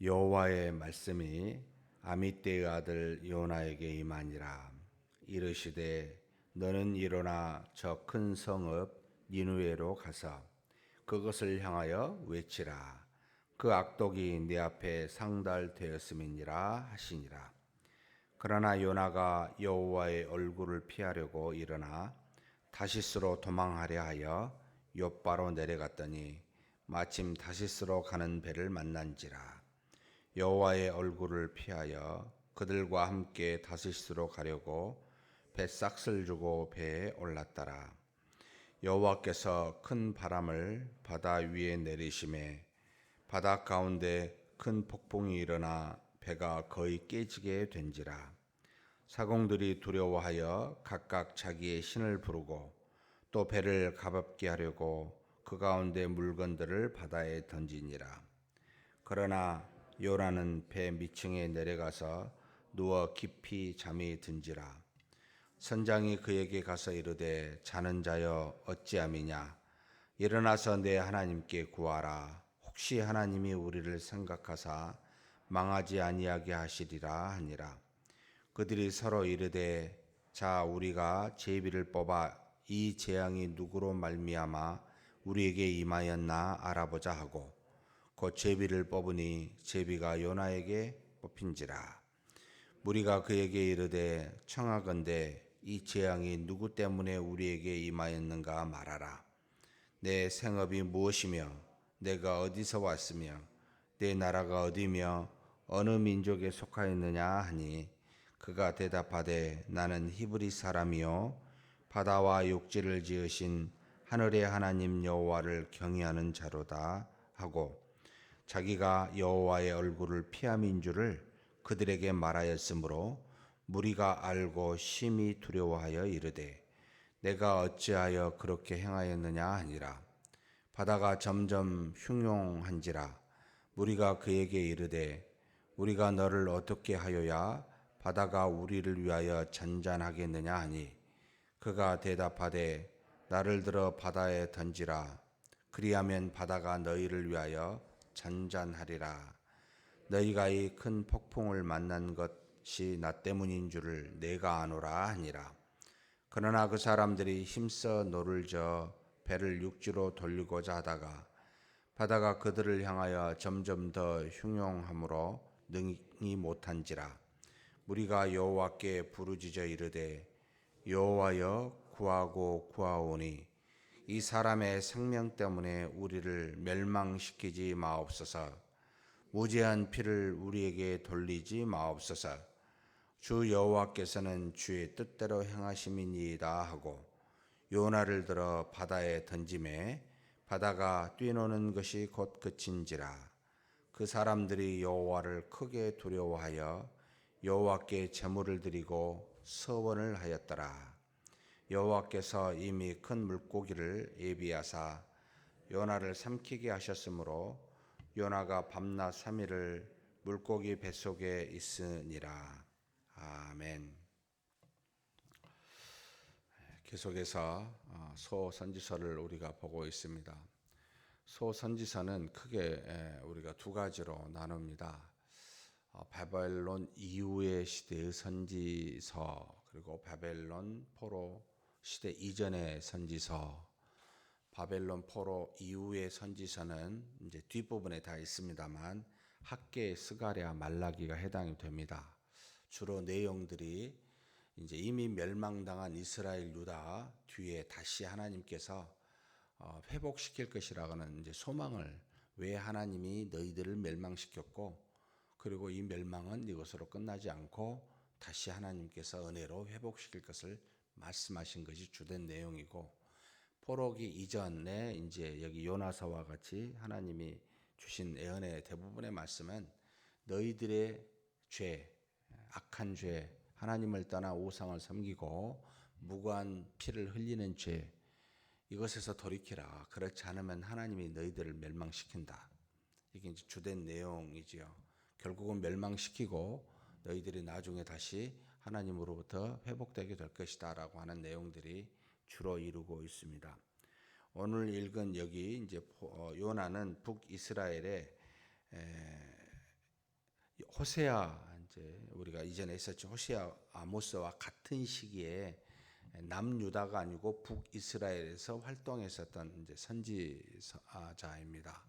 여호와의 말씀이 아미떼의 아들 요나에게 임하니라. 이르시되 너는 일어나 저 큰 성읍 니느웨로 가서 그것을 향하여 외치라. 그 악독이 내 앞에 상달되었음이니라 하시니라. 그러나 요나가 여호와의 얼굴을 피하려고 일어나 다시스로 도망하려 하여 욥바로 내려갔더니 마침 다시스로 가는 배를 만난지라. 여호와의 얼굴을 피하여 그들과 함께 다시스로 가려고 배싹을 주고 배에 올랐더라. 여호와께서 큰 바람을 바다 위에 내리심에 바다 가운데 큰 폭풍이 일어나 배가 거의 깨지게 된지라. 사공들이 두려워하여 각각 자기의 신을 부르고 또 배를 가볍게 하려고 그 가운데 물건들을 바다에 던지니라. 그러나 요나는 배 밑층에 내려가서 누워 깊이 잠이 든지라. 선장이 그에게 가서 이르되 자는 자여 어찌함이냐. 일어나서 내 하나님께 구하라. 혹시 하나님이 우리를 생각하사 망하지 아니하게 하시리라 하니라. 그들이 서로 이르되 자 우리가 제비를 뽑아 이 재앙이 누구로 말미암아 우리에게 임하였나 알아보자 하고 곧 제비를 뽑으니 제비가 요나에게 뽑힌지라. 무리가 그에게 이르되 청하건대 이 재앙이 누구 때문에 우리에게 임하였는가 말하라. 내 생업이 무엇이며 내가 어디서 왔으며 내 나라가 어디며 어느 민족에 속하였느냐 하니 그가 대답하되 나는 히브리 사람이요 바다와 육지를 지으신 하늘의 하나님 여호와를 경외하는 자로다 하고 자기가 여호와의 얼굴을 피함인 줄을 그들에게 말하였으므로 무리가 알고 심히 두려워하여 이르되 내가 어찌하여 그렇게 행하였느냐 하니라. 바다가 점점 흉용한지라. 무리가 그에게 이르되 우리가 너를 어떻게 하여야 바다가 우리를 위하여 잔잔하겠느냐 하니 그가 대답하되 나를 들어 바다에 던지라. 그리하면 바다가 너희를 위하여 잔잔하리라. 너희가 이 큰 폭풍을 만난 것이 나 때문인 줄을 내가 아노라 하니라. 그러나 그 사람들이 힘써 노를 저 배를 육지로 돌리고자 하다가 바다가 그들을 향하여 점점 더 흉용함으로 능히 못한지라. 무리가 여호와께 부르짖어 이르되 여호와여 구하고 구하오니 이 사람의 생명 때문에 우리를 멸망시키지 마옵소서. 무죄한 피를 우리에게 돌리지 마옵소서. 주 여호와께서는 주의 뜻대로 행하심이니이다 하고 요나를 들어 바다에 던짐에 바다가 뛰노는 것이 곧 그친지라. 그 사람들이 여호와를 크게 두려워하여 여호와께 제물을 드리고 서원을 하였더라. 여호와께서 이미 큰 물고기를 예비하사 요나를 삼키게 하셨으므로 요나가 밤낮 3일을 물고기 뱃속에 있으니라. 아멘. 계속해서 소선지서를 우리가 보고 있습니다. 소선지서는 크게 우리가 두 가지로 나눕니다. 바벨론 이후의 시대의 선지서, 그리고 바벨론 포로 시대 이전의 선지서. 바벨론 포로 이후의 선지서는 이제 뒷부분에 다 있습니다만 학계, 스가랴, 말라기가 해당이 됩니다. 주로 내용들이 이제 이미 멸망당한 이스라엘 유다 뒤에 다시 하나님께서 회복시킬 것이라고는 이제 소망을, 왜 하나님이 너희들을 멸망시켰고 그리고 이 멸망은 이것으로 끝나지 않고 다시 하나님께서 은혜로 회복시킬 것을 말씀하신 것이 주된 내용이고, 포로기 이전에 이제 여기 요나서와 같이 하나님이 주신 예언의 대부분의 말씀은 너희들의 죄, 악한 죄, 하나님을 떠나 우상을 섬기고 무고한 피를 흘리는 죄, 이것에서 돌이키라. 그렇지 않으면 하나님이 너희들을 멸망시킨다. 이게 이제 주된 내용이지요. 결국은 멸망시키고 너희들이 나중에 다시 하나님으로부터 회복되게 될 것이다 라고 하는 내용들이 주로 이루고 있습니다. 오늘 읽은 여기 이제 요나는 북이스라엘의 호세아, 이제 우리가 이전에 했었죠. 호세아, 아모스와 같은 시기에 남유다가 아니고 북이스라엘에서 활동했었던 이제 선지자입니다.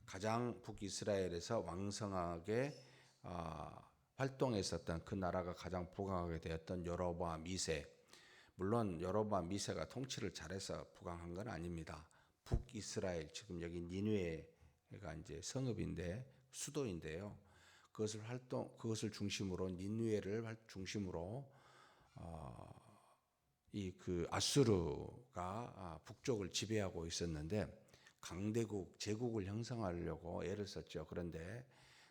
가장 북이스라엘에서 왕성하게 활동했었던, 그 나라가 가장 부강하게 되었던 여로보암 2세. 물론 여로보암 2세가 통치를 잘해서 부강한 건 아닙니다. 북이스라엘, 지금 여기 니느웨가 이제 성읍인데 수도인데요. 그것을 중심으로, 니느웨를 중심으로 이 그 아수르가 북쪽을 지배하고 있었는데, 강대국 제국을 형성하려고 애를 썼죠. 그런데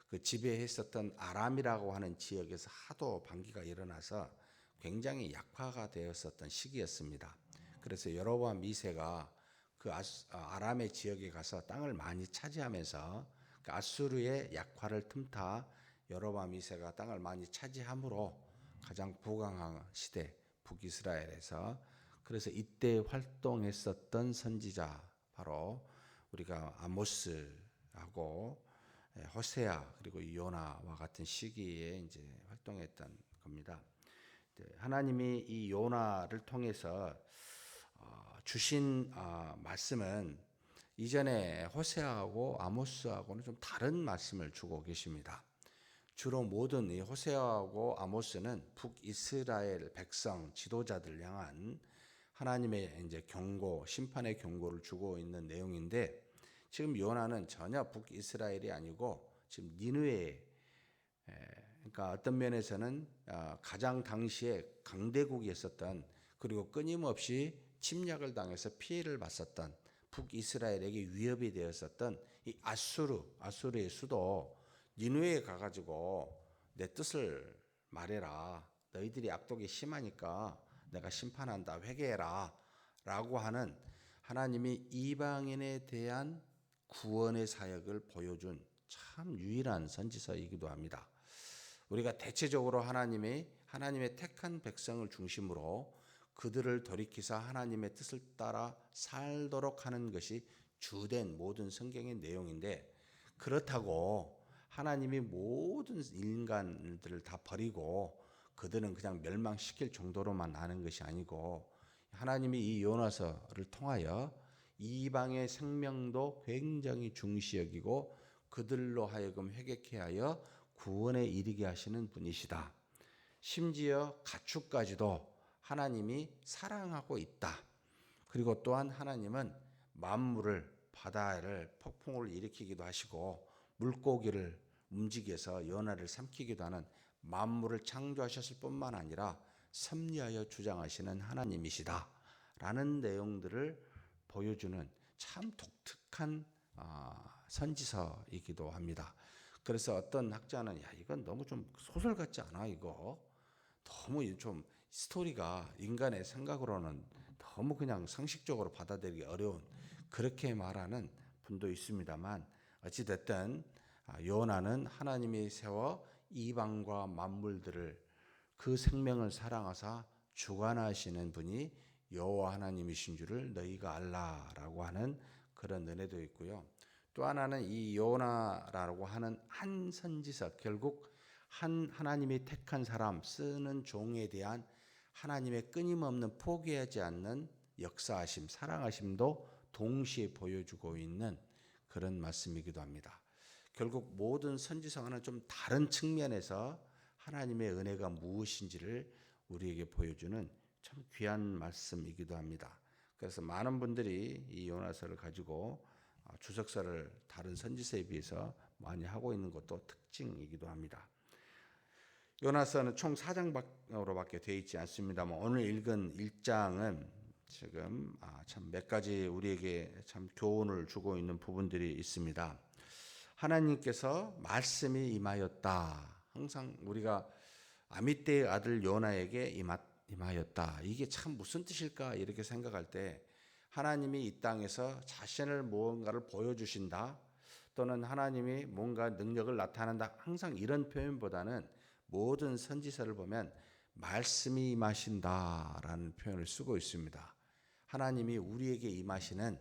그 지배했었던 아람이라고 하는 지역에서 하도 반기가 일어나서 굉장히 약화가 되었었던 시기였습니다. 그래서 여로보암 2세가 그 아람의 지역에 가서 땅을 많이 차지하면서 그 아수르의 약화를 틈타 여로보암 2세가 땅을 많이 차지함으로 가장 부강한 시대, 북이스라엘에서, 그래서 이때 활동했었던 선지자, 바로 우리가 아모스하고 호세아 그리고 요나와 같은 시기에 이제 활동했던 겁니다. 하나님이 이 요나를 통해서 주신 말씀은 이전에 호세아하고 아모스하고는 좀 다른 말씀을 주고 계십니다. 주로 모든 이 호세아하고 아모스는 북이스라엘 백성 지도자들 향한 하나님의 이제 경고, 심판의 경고를 주고 있는 내용인데, 지금 요나는 전혀 북이스라엘이 아니고 지금 니느웨, 그러니까 어떤 면에서는 가장 당시에 강대국이었었던, 그리고 끊임없이 침략을 당해서 피해를 봤었던, 북이스라엘에게 위협이 되었었던 이 아수르의 수도 니느웨에 가가지고 내 뜻을 말해라, 너희들이 악독이 심하니까 내가 심판한다, 회개해라 라고 하는 하나님이 이방인에 대한 구원의 사역을 보여준 참 유일한 선지서이기도 합니다. 우리가 대체적으로 하나님의 택한 백성을 중심으로 그들을 돌이키사 하나님의 뜻을 따라 살도록 하는 것이 주된 모든 성경의 내용인데, 그렇다고 하나님이 모든 인간들을 다 버리고 그들은 그냥 멸망시킬 정도로만 아는 것이 아니고, 하나님이 이 요나서를 통하여 이방의 생명도 굉장히 중시 여기고 그들로 하여금 회개케 하여 구원에 이르게 하시는 분이시다. 심지어 가축까지도 하나님이 사랑하고 있다. 그리고 또한 하나님은 만물을, 바다를, 폭풍을 일으키기도 하시고 물고기를 움직여서 연화를 삼키기도 하는, 만물을 창조하셨을 뿐만 아니라 섭리하여 주장하시는 하나님이시다 라는 내용들을 보여주는 참 독특한 선지서이기도 합니다. 그래서 어떤 학자는 이건 너무 좀 소설 같지 않아, 이거 너무 좀 스토리가 인간의 생각으로는 너무 그냥 상식적으로 받아들이기 어려운, 그렇게 말하는 분도 있습니다만, 어찌됐든 요나는 하나님이 세워 이방과 만물들을, 그 생명을 사랑하사 주관하시는 분이 여호와 하나님이신 줄을 너희가 알라라고 하는 그런 은혜도 있고요. 또 하나는 이 요나라고 하는 한 선지서, 결국 한 하나님이 택한 사람, 쓰는 종에 대한 하나님의 끊임없는 포기하지 않는 역사하심, 사랑하심도 동시에 보여주고 있는 그런 말씀이기도 합니다. 결국 모든 선지서와는 좀 다른 측면에서 하나님의 은혜가 무엇인지를 우리에게 보여주는 참 귀한 말씀이기도 합니다. 그래서 많은 분들이 이 요나서를 가지고 주석서를 다른 선지서에 비해서 많이 하고 있는 것도 특징이기도 합니다. 요나서는 총 4장으로밖에 되어 있지 않습니다만, 오늘 읽은 1장은 지금 참 몇 가지 우리에게 참 교훈을 주고 있는 부분들이 있습니다. 하나님께서 말씀이 임하였다. 항상 우리가 아미떼의 아들 요나에게 임하였다. 이게 참 무슨 뜻일까 이렇게 생각할 때, 하나님이 이 땅에서 자신을 무언가를 보여주신다, 또는 하나님이 뭔가 능력을 나타낸다, 항상 이런 표현보다는 모든 선지서를 보면 말씀이 임하신다라는 표현을 쓰고 있습니다. 하나님이 우리에게 임하시는,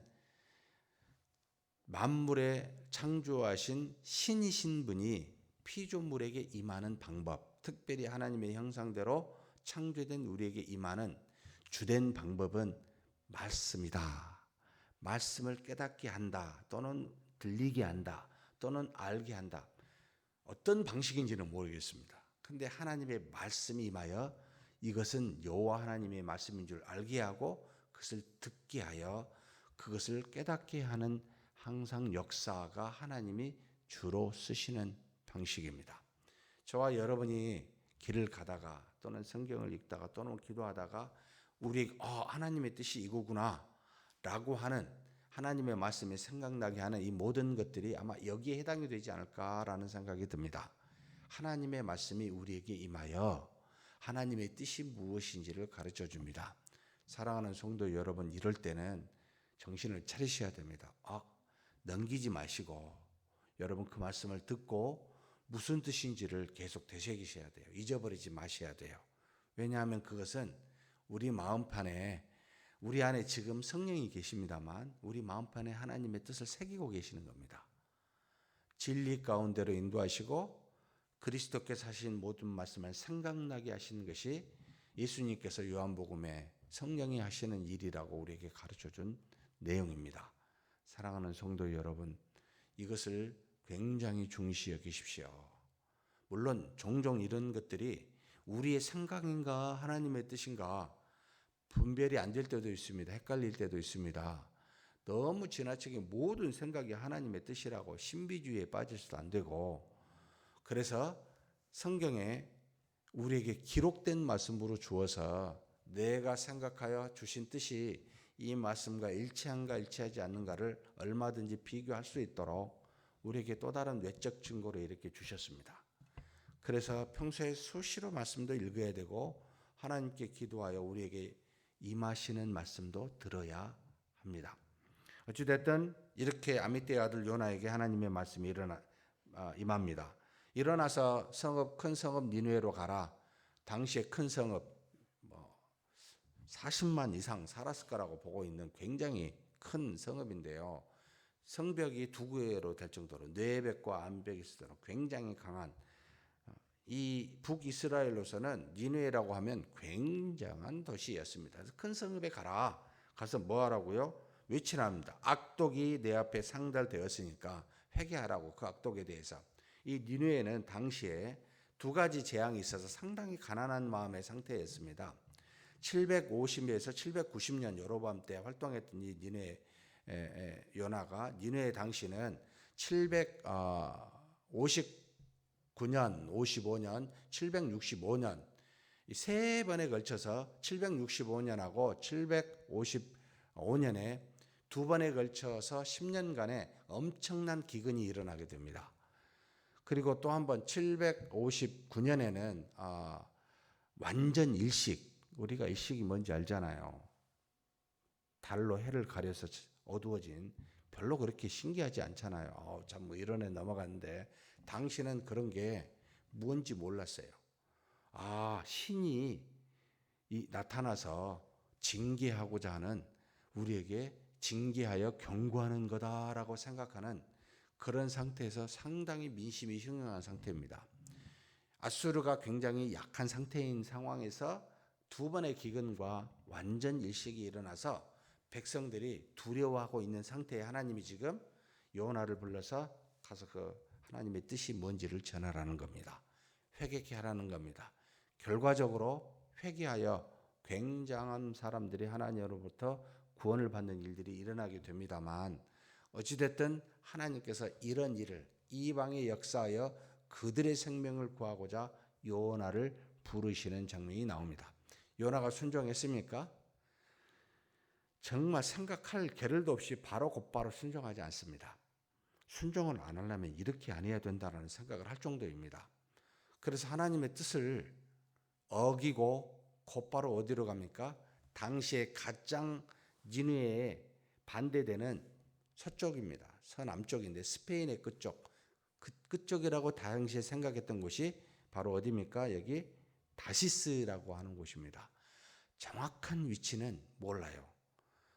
만물에 창조하신 신이신 분이 피조물에게 임하는 방법, 특별히 하나님의 형상대로 창조된 우리에게 임하는 주된 방법은 말씀이다. 말씀을 깨닫게 한다. 또는 들리게 한다. 또는 알게 한다. 어떤 방식인지는 모르겠습니다. 근데 하나님의 말씀이 임하여 이것은 여호와 하나님의 말씀인 줄 알게 하고 그것을 듣게 하여 그것을 깨닫게 하는 항상 역사가 하나님이 주로 쓰시는 방식입니다. 저와 여러분이 길을 가다가 또는 성경을 읽다가 또는 기도하다가 우리에게 하나님의 뜻이 이거구나 라고 하는 하나님의 말씀이 생각나게 하는 이 모든 것들이 아마 여기에 해당이 되지 않을까라는 생각이 듭니다. 하나님의 말씀이 우리에게 임하여 하나님의 뜻이 무엇인지를 가르쳐 줍니다. 사랑하는 성도 여러분, 이럴 때는 정신을 차리셔야 됩니다. 넘기지 마시고 여러분 그 말씀을 듣고 무슨 뜻인지를 계속 되새기셔야 돼요. 잊어버리지 마셔야 돼요. 왜냐하면 그것은 우리 마음판에 우리 안에 지금 성령이 계십니다만 우리 마음판에 하나님의 뜻을 새기고 계시는 겁니다. 진리 가운데로 인도하시고 그리스도께서 하신 모든 말씀을 생각나게 하시는 것이 예수님께서 요한복음에 성령이 하시는 일이라고 우리에게 가르쳐준 내용입니다. 사랑하는 성도 여러분, 이것을 굉장히 중시 여기십시오. 물론 종종 이런 것들이 우리의 생각인가 하나님의 뜻인가 분별이 안 될 때도 있습니다. 헷갈릴 때도 있습니다. 너무 지나치게 모든 생각이 하나님의 뜻이라고 신비주의에 빠질 수도 안 되고, 그래서 성경에 우리에게 기록된 말씀으로 주어서 내가 생각하여 주신 뜻이 이 말씀과 일치한가 일치하지 않는가를 얼마든지 비교할 수 있도록 우리에게 또 다른 외적 증거를 이렇게 주셨습니다. 그래서 평소에 수시로 말씀도 읽어야 되고 하나님께 기도하여 우리에게 임하시는 말씀도 들어야 합니다. 어찌됐든 이렇게 아미떼의 아들 요나에게 하나님의 말씀이 임합니다. 일어나서 큰 성읍 니느웨로 가라. 당시에 큰 성읍 40만 이상 살았을 거라고 보고 있는 굉장히 큰 성읍인데요. 성벽이 두 개로 될 정도로 뇌벽과 암벽이 있을 굉장히 강한 이 북이스라엘로서는 니느웨라고 하면 굉장한 도시였습니다. 그래서 큰 성읍에 가라. 가서 뭐 하라고요? 외치랍니다. 악독이 내 앞에 상달되었으니까 회개하라고. 그 악독에 대해서. 이 니느웨는 당시에 두 가지 재앙이 있어서 상당히 가난한 마음의 상태였습니다. 750에서 790년 여로보암 때 활동했던 이 니느웨 요나가 니느웨 당시는 759년, 55년, 765년 이 세 번에 걸쳐서 765년하고 755년에 두 번에 걸쳐서 10년간의 엄청난 기근이 일어나게 됩니다. 그리고 또 한 번 759년에는 완전 일식, 우리가 일식이 뭔지 알잖아요. 달로 해를 가려서 어두워진, 별로 그렇게 신기하지 않잖아요. 참 뭐 이런 애 넘어갔는데 당신은 그런 게 뭔지 몰랐어요. 신이 나타나서 징계하고자 하는, 우리에게 징계하여 경고하는 거다라고 생각하는 그런 상태에서 상당히 민심이 흉흉한 상태입니다. 아수르가 굉장히 약한 상태인 상황에서 두 번의 기근과 완전 일식이 일어나서 백성들이 두려워하고 있는 상태에 하나님이 지금 요나를 불러서 가서 그 하나님의 뜻이 뭔지를 전하라는 겁니다. 회개케 하라는 겁니다. 결과적으로 회개하여 굉장한 사람들이 하나님으로부터 구원을 받는 일들이 일어나게 됩니다만, 어찌됐든 하나님께서 이런 일을 이방에 역사하여 그들의 생명을 구하고자 요나를 부르시는 장면이 나옵니다. 요나가 순종했습니까? 정말 생각할 겨를도 없이 바로 곧바로 순종하지 않습니다. 순종을 안 하려면 이렇게 안 해야 된다는 생각을 할 정도입니다. 그래서 하나님의 뜻을 어기고 곧바로 어디로 갑니까? 당시에 가장 니느웨에 반대되는 서쪽입니다. 서남쪽인데 스페인의 끝쪽이라고 당시에 생각했던 곳이 바로 어디입니까? 여기 다시스라고 하는 곳입니다. 정확한 위치는 몰라요.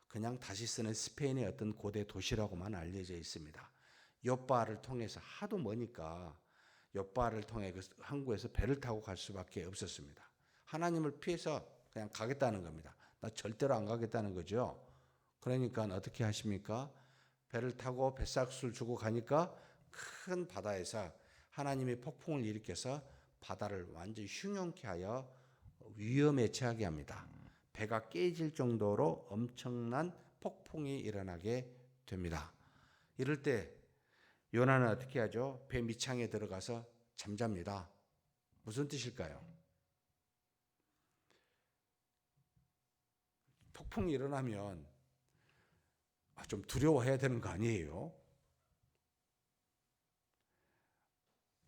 그냥 다시스는 스페인의 어떤 고대 도시라고만 알려져 있습니다. 요빠를 통해서 하도 머니까 욥바를 통해 그 항구에서 배를 타고 갈 수밖에 없었습니다. 하나님을 피해서 그냥 가겠다는 겁니다. 나 절대로 안 가겠다는 거죠. 그러니까 어떻게 하십니까? 배를 타고 뱃삭수를 주고 가니까 큰 바다에서 하나님이 폭풍을 일으켜서 바다를 완전히 흉용케 하여 위험에 처하게 합니다. 배가 깨질 정도로 엄청난 폭풍이 일어나게 됩니다. 이럴 때 요나는 어떻게 하죠? 배 밑창에 들어가서 잠잡니다. 무슨 뜻일까요? 폭풍이 일어나면 좀 두려워해야 되는 거 아니에요?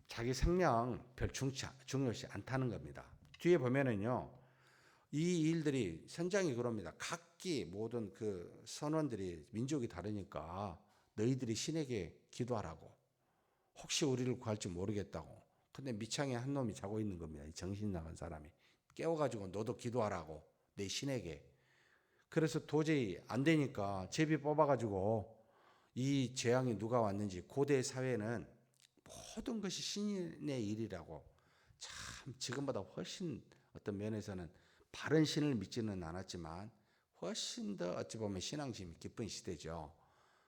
자기 생명 별 중요시 않다는 겁니다. 뒤에 보면은요, 이 일들이 선장이 그럽니다. 각기 모든 그 선원들이 민족이 다르니까 너희들이 신에게 기도하라고. 혹시 우리를 구할지 모르겠다고. 근데 밑창에 한 놈이 자고 있는 겁니다. 이 정신 나간 사람이. 깨워가지고 너도 기도하라고. 내 신에게. 그래서 도저히 안 되니까 제비 뽑아가지고 이 재앙이 누가 왔는지 고대 사회는 모든 것이 신의 일이라고 참 지금보다 훨씬 어떤 면에서는 바른 신을 믿지는 않았지만 훨씬 더 어찌 보면 신앙심이 깊은 시대죠.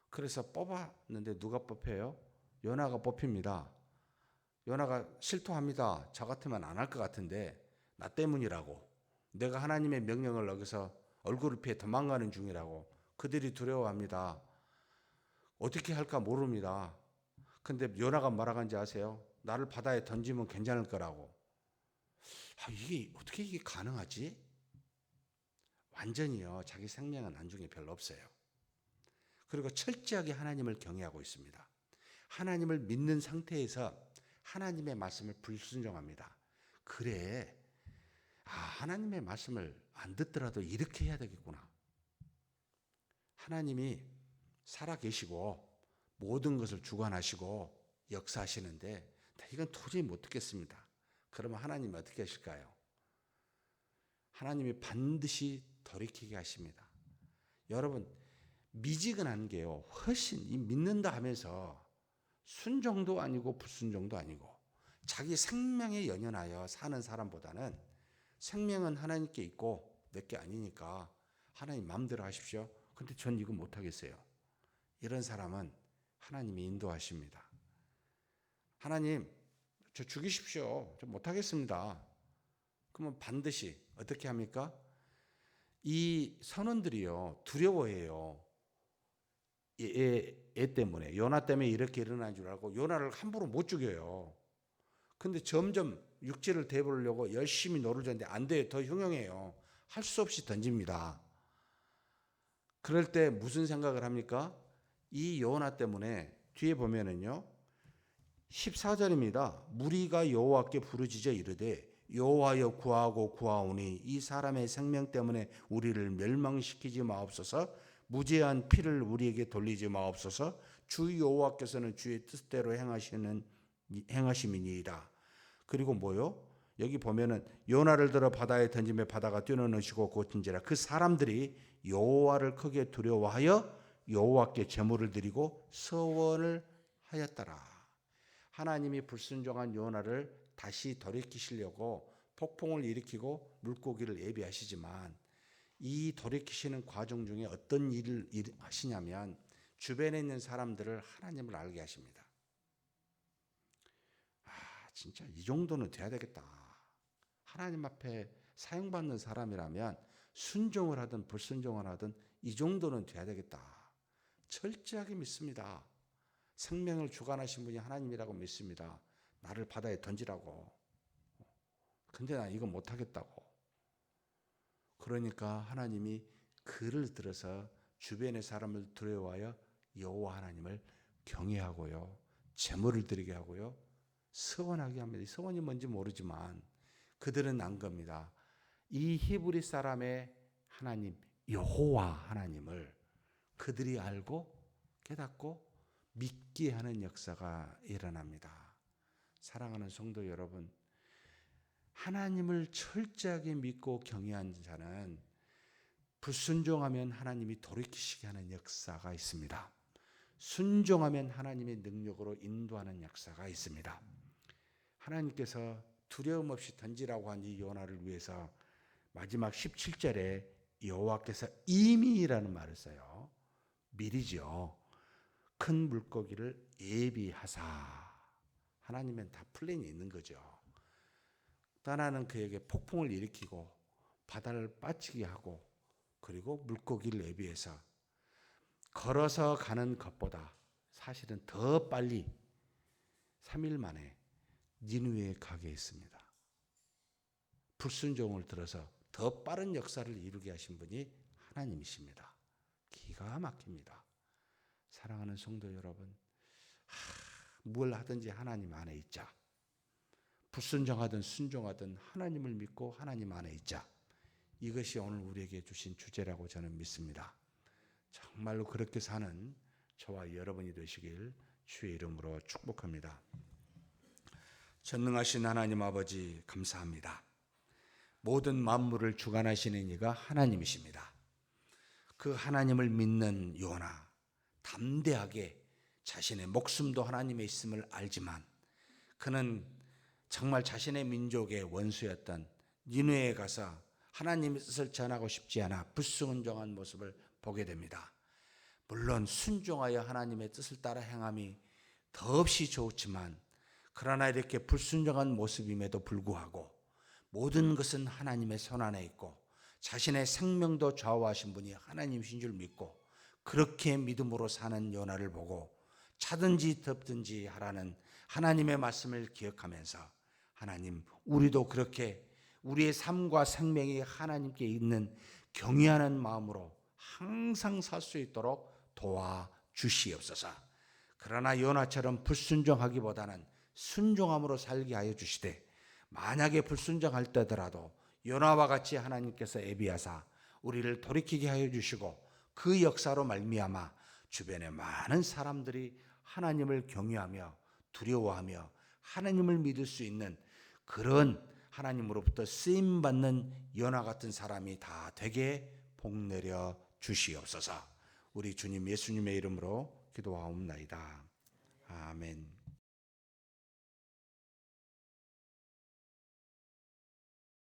그래서 뽑았는데 누가 뽑혀요? 요나가 뽑힙니다. 요나가 실토합니다. 저 같으면 안 할 것 같은데 나 때문이라고. 내가 하나님의 명령을 어겨서 얼굴을 피해 도망가는 중이라고. 그들이 두려워합니다. 어떻게 할까 모릅니다. 근데 요나가 뭐라고 하는지 아세요? 나를 바다에 던지면 괜찮을 거라고. 이게 어떻게 이게 가능하지? 완전히요. 자기 생명은 안중에 별로 없어요. 그리고 철저하게 하나님을 경외하고 있습니다. 하나님을 믿는 상태에서 하나님의 말씀을 불순종합니다. 그래, 하나님의 말씀을 안 듣더라도 이렇게 해야 되겠구나. 하나님이 살아계시고 모든 것을 주관하시고 역사하시는데 이건 도저히 못 듣겠습니다. 그러면 하나님이 어떻게 하실까요? 하나님이 반드시 돌이키게 하십니다. 여러분, 미지근한 게요, 훨씬 이 믿는다 하면서 순종도 아니고 불순종도 아니고 자기 생명에 연연하여 사는 사람보다는 생명은 하나님께 있고 내게 아니니까 하나님 마음대로 하십시오. 근데 전 이거 못하겠어요. 이런 사람은 하나님이 인도하십니다. 하나님, 저 죽이십시오. 저 못하겠습니다. 그러면 반드시 어떻게 합니까? 이 선원들이요, 두려워해요. 애 때문에, 요나 때문에 이렇게 일어난 줄 알고 요나를 함부로 못 죽여요. 근데 점점 육지를 대보려고 열심히 노르는데 안 돼요. 더 흉흉해요. 할 수 없이 던집니다. 그럴 때 무슨 생각을 합니까? 이 요나 때문에 뒤에 보면은요, 14절입니다. 무리가 여호와께 부르짖어 이르되 여호와여 구하고 구하오니 이 사람의 생명 때문에 우리를 멸망시키지 마옵소서. 무죄한 피를 우리에게 돌리지 마옵소서. 주 여호와께서는 주의 뜻대로 행하심이니이다. 그리고 뭐요? 여기 보면은 요나를 들어 바다에 던짐에 바다가 뛰어넘으시고 곧인지라. 그 사람들이 여호와를 크게 두려워하여 여호와께 제물을 드리고 서원을 하였더라. 하나님이 불순종한 요나를 다시 돌이키시려고 폭풍을 일으키고 물고기를 예비하시지만 이 돌이키시는 과정 중에 어떤 일을 하시냐면 주변에 있는 사람들을 하나님을 알게 하십니다. 진짜 이 정도는 돼야 되겠다. 하나님 앞에 사용받는 사람이라면 순종을 하든 불순종을 하든 이 정도는 돼야 되겠다. 철저하게 믿습니다. 생명을 주관하신 분이 하나님이라고 믿습니다. 나를 바다에 던지라고. 근데 나 이거 못하겠다고. 그러니까 하나님이 그를 들어서 주변의 사람을 두려워하여 여호와 하나님을 경외하고요, 제물을 드리게 하고요, 서원하게 합니다. 이 서원이 뭔지 모르지만 그들은 안 겁니다. 이 히브리 사람의 하나님 여호와 하나님을 그들이 알고 깨닫고 믿게 하는 역사가 일어납니다. 사랑하는 성도 여러분, 하나님을 철저하게 믿고 경외한 자는 불순종하면 하나님이 돌이키시게 하는 역사가 있습니다. 순종하면 하나님의 능력으로 인도하는 역사가 있습니다. 하나님께서 두려움 없이 던지라고 한 이 요나를 위해서 마지막 17절에 여호와께서 이미라는 말을 써요. 미리죠. 큰 물고기를 예비하사. 하나님은 다 플랜이 있는 거죠. 떠나는 그에게 폭풍을 일으키고 바다를 빠지게 하고 그리고 물고기를 예비해서 걸어서 가는 것보다 사실은 더 빨리 3일 만에 니느웨에 가게 했습니다. 불순종을 들어서 더 빠른 역사를 이루게 하신 분이 하나님이십니다. 기가 막힙니다. 사랑하는 성도 여러분, 뭘 하든지 하나님 안에 있자. 불순종하든 순종하든 하나님을 믿고 하나님 안에 있자. 이것이 오늘 우리에게 주신 주제라고 저는 믿습니다. 정말로 그렇게 사는 저와 여러분이 되시길 주의 이름으로 축복합니다. 전능하신 하나님 아버지 감사합니다. 모든 만물을 주관하시는 이가 하나님이십니다. 그 하나님을 믿는 요나 담대하게 자신의 목숨도 하나님의 있음을 알지만 그는 정말 자신의 민족의 원수였던 니느웨에 가서 하나님의 뜻을 전하고 싶지 않아 불순종한 모습을 보게 됩니다. 물론 순종하여 하나님의 뜻을 따라 행함이 더없이 좋지만 그러나 이렇게 불순종한 모습임에도 불구하고 모든 것은 하나님의 손안에 있고 자신의 생명도 좌우하신 분이 하나님이신 줄 믿고 그렇게 믿음으로 사는 요나를 보고 차든지 덥든지 하라는 하나님의 말씀을 기억하면서 하나님 우리도 그렇게 우리의 삶과 생명이 하나님께 있는 경외하는 마음으로 항상 살 수 있도록 도와주시옵소서. 그러나 요나처럼 불순종하기보다는 순종함으로 살게 하여 주시되 만약에 불순종할 때더라도 요나와 같이 하나님께서 예비하사 우리를 돌이키게 하여 주시고 그 역사로 말미암아 주변의 많은 사람들이 하나님을 경외하며 두려워하며 하나님을 믿을 수 있는 그런 하나님으로부터 쓰임받는 요나 같은 사람이 다 되게 복내려 주시옵소서. 우리 주님 예수님의 이름으로 기도하옵나이다. 아멘.